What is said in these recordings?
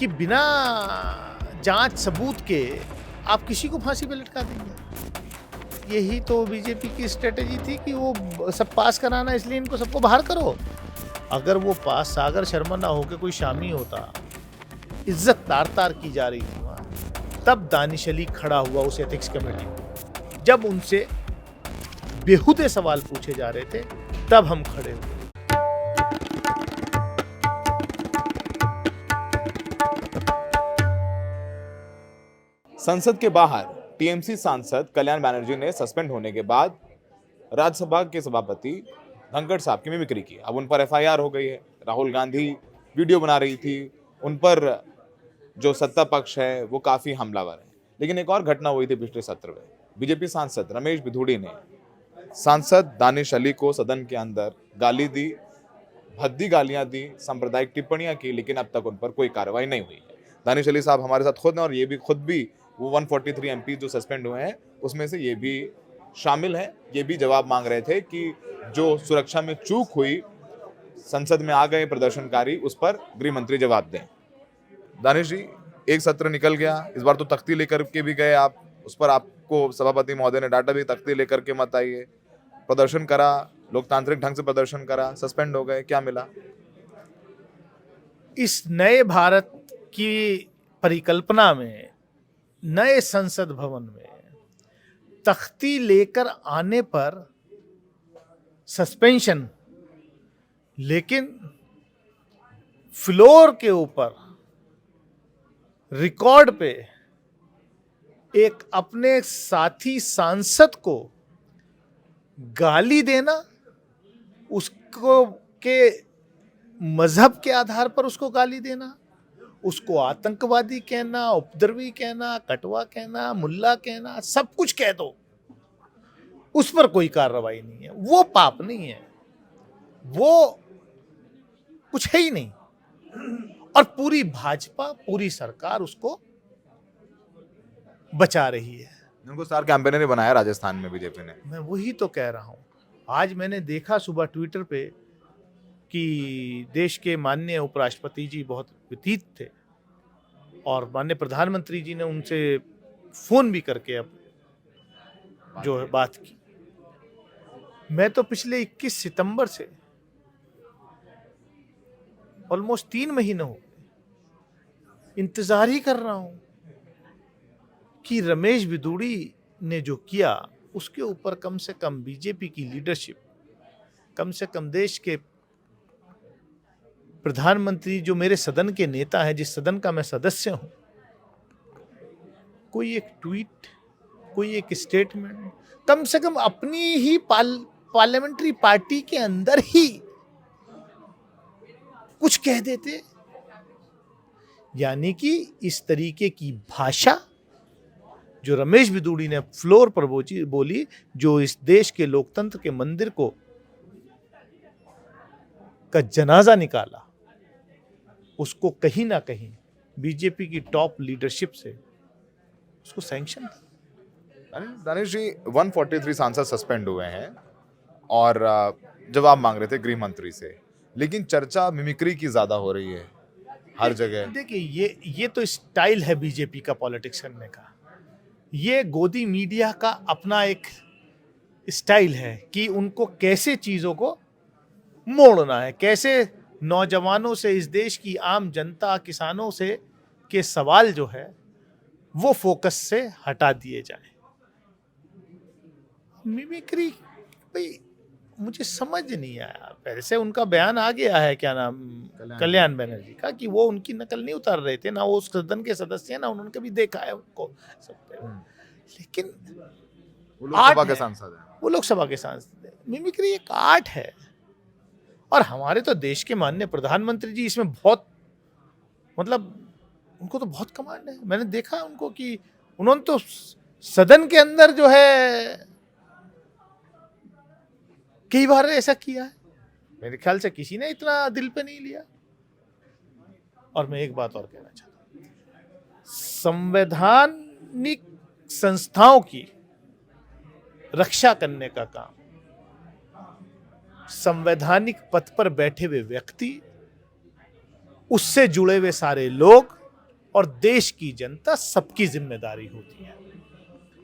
कि बिना जांच सबूत के आप किसी को फांसी पे लटका देंगे। यही तो बीजेपी की स्ट्रेटेजी थी कि वो सब पास कराना, इसलिए इनको सबको बाहर करो। अगर वो पास सागर शर्मा ना होके कोई शामी होता, इज्जत तार तार की जा रही थी वहां, तब दानिश अली खड़ा हुआ उस एथिक्स कमेटी में। जब उनसे बेहुदे सवाल पूछे जा रहे थे, तब हम खड़े हुए। संसद के बाहर टीएमसी सांसद कल्याण बनर्जी ने सस्पेंड होने के बाद राज्यसभा के सभापति धनखड़ साहब की मिमिक्री की। अब उन पर एफआईआर हो गई है। राहुल गांधी वीडियो बना रही थी, उन पर जो सत्ता पक्ष है वो काफी हमलावर है। लेकिन एक और घटना हुई थी पिछले सत्र में। बीजेपी सांसद रमेश बिधूड़ी ने सांसद दानिश अली को सदन के अंदर गाली दी, भद्दी गालियां दी, सांप्रदायिक टिप्पणियां की, लेकिन अब तक उन पर कोई कार्रवाई नहीं हुई है। दानिश अली साहब हमारे साथ खुद हैं और ये भी खुद भी वो 143 एमपी जो सस्पेंड हुए हैं उसमें से ये भी शामिल हैं। ये भी जवाब मांग रहे थे कि जो सुरक्षा में चूक हुई, संसद में आ गए प्रदर्शनकारी, उस पर गृह मंत्री जवाब दें। दानिश जी, एक सत्र निकल गया, इस बार तो तख्ती लेकर के भी गए आप, उस पर आपको सभापति महोदय ने डांटा भी, तख्ती लेकर के मत आइए। प्रदर्शन करा, लोकतांत्रिक ढंग से प्रदर्शन करा, सस्पेंड हो गए, क्या मिला? इस नए भारत की परिकल्पना में, नए संसद भवन में तख्ती लेकर आने पर सस्पेंशन, लेकिन फ्लोर के ऊपर रिकॉर्ड पे एक अपने साथी सांसद को गाली देना, उसको के मजहब के आधार पर उसको गाली देना, उसको आतंकवादी कहना, उपद्रवी कहना, कटवा कहना, मुल्ला कहना, सब कुछ कह दो, उस पर कोई कार्रवाई नहीं है। वो पाप नहीं है, वो कुछ है ही नहीं। और पूरी भाजपा, पूरी सरकार उसको बचा रही है। उनको स्टार कैंपेनर ने बनाया राजस्थान में बीजेपी ने। मैं वही तो कह रहा हूं। आज मैंने देखा सुबह ट्विटर पे कि देश के माननीय उपराष्ट्रपति जी बहुत व्यतीत थे और माननीय प्रधानमंत्री जी ने उनसे फोन भी करके अब जो है बात की। मैं तो पिछले 21 सितंबर से ऑलमोस्ट 3 महीने हो गए इंतजार ही कर रहा हूं कि रमेश बिधूड़ी ने जो किया उसके ऊपर कम से कम बीजेपी की लीडरशिप, कम से कम देश के प्रधानमंत्री, जो मेरे सदन के नेता हैं, जिस सदन का मैं सदस्य हूं, कोई एक ट्वीट, कोई एक स्टेटमेंट, कम से कम अपनी ही पार्लियामेंट्री पार्टी के अंदर ही कुछ कह देते। यानी कि इस तरीके की भाषा जो रमेश बिधूड़ी ने फ्लोर पर बोली, जो इस देश के लोकतंत्र के मंदिर को का जनाजा निकाला, उसको कहीं ना कहीं बीजेपी की टॉप लीडरशिप से उसको सैंक्शन था। दानिश जी, 143 सांसद सस्पेंड हुए हैं और जवाब मांग रहे थे गृह मंत्री से, लेकिन चर्चा मिमिक्री की ज्यादा हो रही है हर जगह। देखिए, ये तो स्टाइल है बीजेपी का पॉलिटिक्स करने का। ये गोदी मीडिया का अपना एक स्टाइल है कि उनको कैसे चीजों को मोड़ना है, कैसे नौजवानों से, इस देश की आम जनता, किसानों से के सवाल जो है वो फोकस से हटा दिए जाए। मिमिक्री भाई मुझे समझ नहीं आया। वैसे उनका बयान आ गया है, क्या नाम, कल्याण बनर्जी का, कि वो उनकी नकल नहीं उतार रहे थे, ना वो उस सदन के सदस्य हैं, ना उन्होंने कभी देखा है उनको सब। लेकिन वो लोकसभा के सांसद हैं, वो लोकसभा के सांसद हैं। मिमिक्री एक आर्ट है और हमारे तो देश के माननीय प्रधानमंत्री जी इसमें बहुत, मतलब उनको तो बहुत कमांड है। मैंने देखा उनको कि उन्होंने तो सदन के अंदर जो है कई बार ऐसा किया है। मेरे ख्याल से किसी ने इतना दिल पे नहीं लिया। और मैं एक बात और कहना चाहता हूं, संवैधानिक संस्थाओं की रक्षा करने का काम संवैधानिक पद पर बैठे हुए व्यक्ति, उससे जुड़े हुए सारे लोग और देश की जनता सबकी जिम्मेदारी होती है,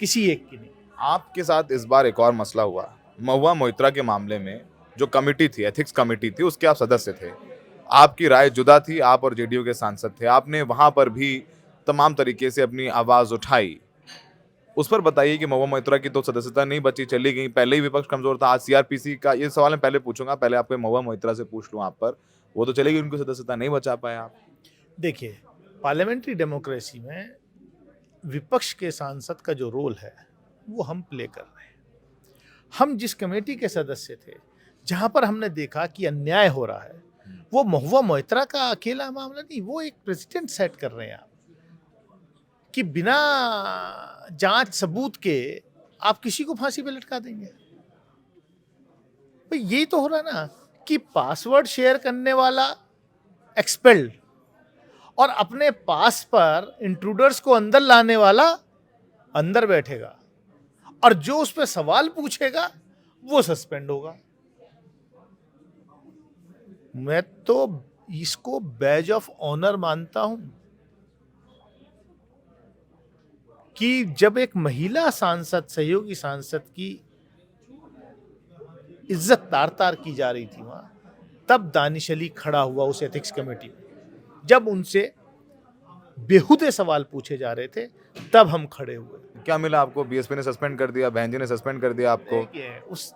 किसी एक की नहीं। आपके साथ इस बार एक और मसला हुआ, महुआ मोइत्रा के मामले में जो कमेटी थी, एथिक्स कमेटी थी, उसके आप सदस्य थे। आपकी राय जुदा थी, आप और जेडीयू के सांसद थे, आपने वहां पर भी तमाम तरीके से अपनी आवाज उठाई। उस पर बताइए कि महुआ मोइत्रा की तो सदस्यता नहीं बची, चली गई, पहले ही विपक्ष कमजोर था। आज सीआरपीसी का ये सवाल मैं पहले पूछूंगा, पहले आपको महुआ मोइत्रा से पूछ लूं आप पर, वो तो चली गई, उनकी सदस्यता नहीं बचा पाए आप। देखिए, पार्लियामेंट्री डेमोक्रेसी में विपक्ष के सांसद का जो रोल है वो हम प्ले कर रहे हैं। हम जिस कमेटी के सदस्य थे, जहां पर हमने देखा कि अन्याय हो रहा है, वो महुआ मोइत्रा का अकेला मामला नहीं, वो एक प्रेसिडेंट सेट कर रहे हैं आप कि बिना जांच सबूत के आप किसी को फांसी पे लटका देंगे। भाई यही तो हो रहा ना कि पासवर्ड शेयर करने वाला एक्सपेल्ड और अपने पास पर इंट्रूडर्स को अंदर लाने वाला अंदर बैठेगा और जो उस पर सवाल पूछेगा वो सस्पेंड होगा। मैं तो इसको बैज ऑफ ऑनर मानता हूं कि जब एक महिला सांसद, सहयोगी सांसद की इज्जत तार तार की जा रही थी वहां, तब दानिश अली खड़ा हुआ उस एथिक्स कमेटी में। जब उनसे बेहुदे सवाल पूछे जा रहे थे तब हम खड़े हुए। क्या मिला आपको? बीएसपी ने सस्पेंड कर दिया, बहन जी ने सस्पेंड कर दिया आपको।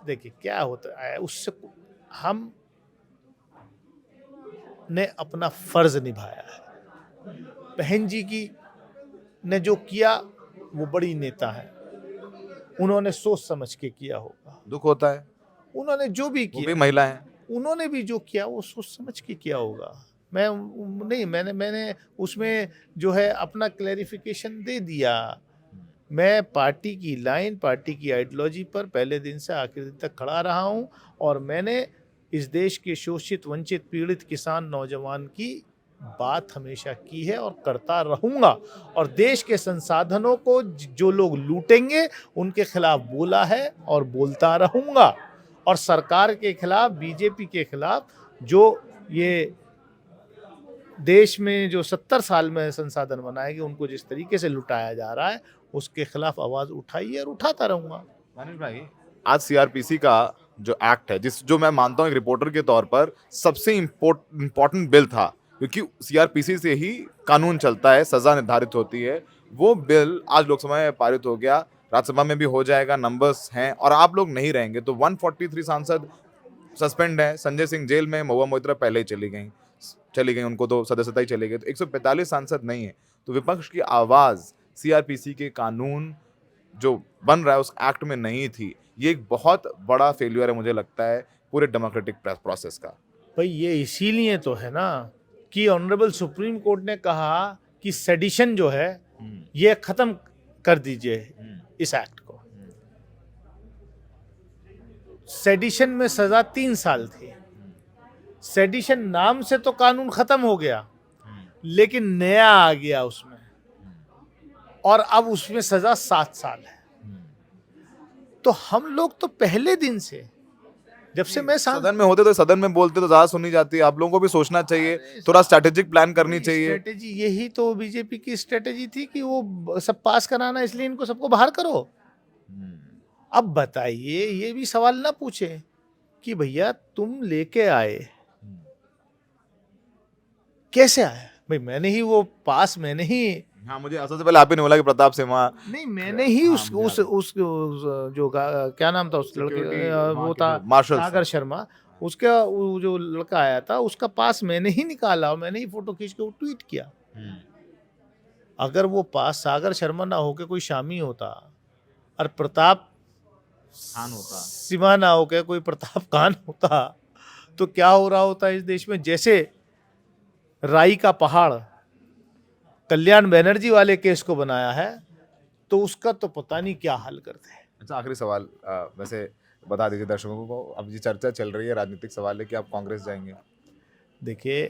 देखिए क्या होता है, उससे हम ने अपना फर्ज निभाया है। बहन जी की ने जो किया वो बड़ी नेता है, उन्होंने सोच समझ के किया होगा। दुख होता है, उन्होंने जो भी वो किया, भी महिला है, उन्होंने भी जो किया वो सोच समझ के किया होगा। मैंने उसमें जो है अपना क्लैरिफिकेशन दे दिया। मैं पार्टी की लाइन, पार्टी की आइडियोलॉजी पर पहले दिन से आखिर दिन तक खड़ा रहा हूं और मैंने इस देश के शोषित, वंचित, पीड़ित किसान, नौजवान की बात हमेशा की है और करता रहूंगा। और देश के संसाधनों को जो लोग लूटेंगे उनके खिलाफ बोला है और बोलता रहूंगा। और सरकार के खिलाफ, बीजेपी के खिलाफ जो ये देश में जो 70 साल में संसाधन बनाएंगे, उनको जिस तरीके से लुटाया जा रहा है, उसके खिलाफ आवाज उठाई और उठाता रहूंगा। दानिश भाई, आज सीआरपीसी का जो एक्ट है, जो मैं मानता हूं एक रिपोर्टर के तौर पर सबसे इम्पोर्टेंट बिल था, क्योंकि सीआरपीसी से ही कानून चलता है, सजा निर्धारित होती है। वो बिल आज लोकसभा में पारित हो गया, राज्यसभा में भी हो जाएगा, नंबर्स हैं, और आप लोग नहीं रहेंगे तो 143 सांसद सस्पेंड है। संजय सिंह जेल में, महुआ मोइत्रा पहले ही चली गई, उनको तो सदस्यता ही चली गई, तो 145 सांसद नहीं है। तो विपक्ष की आवाज सीआरपीसी के कानून जो बन रहा है उस एक्ट में नहीं थी। ये एक बहुत बड़ा फेल्यूर है मुझे लगता है पूरे डेमोक्रेटिक प्रोसेस का। भाई ये इसीलिए तो है ना कि ऑनरेबल सुप्रीम कोर्ट ने कहा कि सेडिशन जो है ये खत्म कर दीजिए इस एक्ट को। सेडिशन में सजा 3 साल थी। सेडिशन नाम से तो कानून खत्म हो गया, लेकिन नया आ गया उसमें, और अब उसमें सजा 7 साल है। तो हम लोग तो पहले दिन से, जब से मैं सदन में होते तो सदन में बोलते तो ज्यादा सुनी जाती है। आप लोगों को भी सोचना चाहिए, थोड़ा स्ट्रैटेजिक प्लान करनी चाहिए। स्ट्रेटेजी यही तो बीजेपी की स्ट्रेटेजी थी कि वो सब पास कराना, इसलिए इनको सबको बाहर करो। अब बताइए, ये भी सवाल ना पूछे कि भैया तुम लेके आए, कैसे आया? भाई मैंने ही वो पास, मैंने ही, हाँ, मुझे सबसे पहले आप ही ने बोला कि प्रताप सिम्हा, नहीं मैंने ही उस जो क्या नाम था उस लड़के, वो था मार्शल सागर शर्मा, उसका वो जो लड़का आया था उसका पास मैंने ही निकाला और मैंने ही फोटो खींच के वो ट्वीट किया। अगर वो पास सागर शर्मा ना होके कोई शामी होता और प्रताप खान होता, सिम्हा ना होके कोई प्रताप खान होता, तो क्या हो रहा होता इस देश में। जैसे राई का पहाड़ कल्याण बनर्जी वाले केस को बनाया है, तो उसका तो पता नहीं क्या हाल करते हैं। अच्छा, आखिरी सवाल वैसे बता दीजिए दर्शकों को, अब ये चर्चा चल रही है, राजनीतिक सवाल है कि आप कांग्रेस जाएंगे। देखिए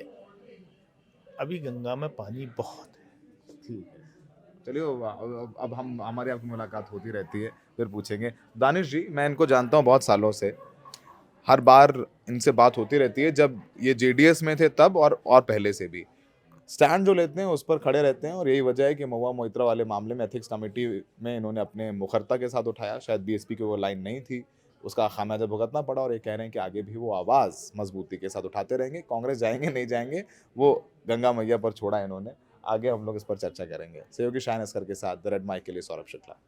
अभी गंगा में पानी बहुत है। ठीक है, चलिए अब हम हमारी आपकी मुलाकात होती रहती है, फिर पूछेंगे। दानिश जी, मैं इनको जानता हूँ बहुत सालों से, हर बार इनसे बात होती रहती है, जब ये जेडीएस में थे तब और पहले से भी। स्टैंड जो लेते हैं उस पर खड़े रहते हैं, और यही वजह है कि महुआ मोइत्रा वाले मामले में एथिक्स कमेटी में इन्होंने अपने मुखरता के साथ उठाया। शायद बीएसपी की वो लाइन नहीं थी, उसका खामियाजा भुगतना पड़ा, और ये कह रहे हैं कि आगे भी वो आवाज़ मजबूती के साथ उठाते रहेंगे। कांग्रेस जाएंगे नहीं जाएंगे वो गंगा मैया पर छोड़ा इन्होंने, आगे हम लोग इस पर चर्चा करेंगे। सहयोगी शायन असकर के साथ द रेड माइक के लिए सौरभ शुक्ला।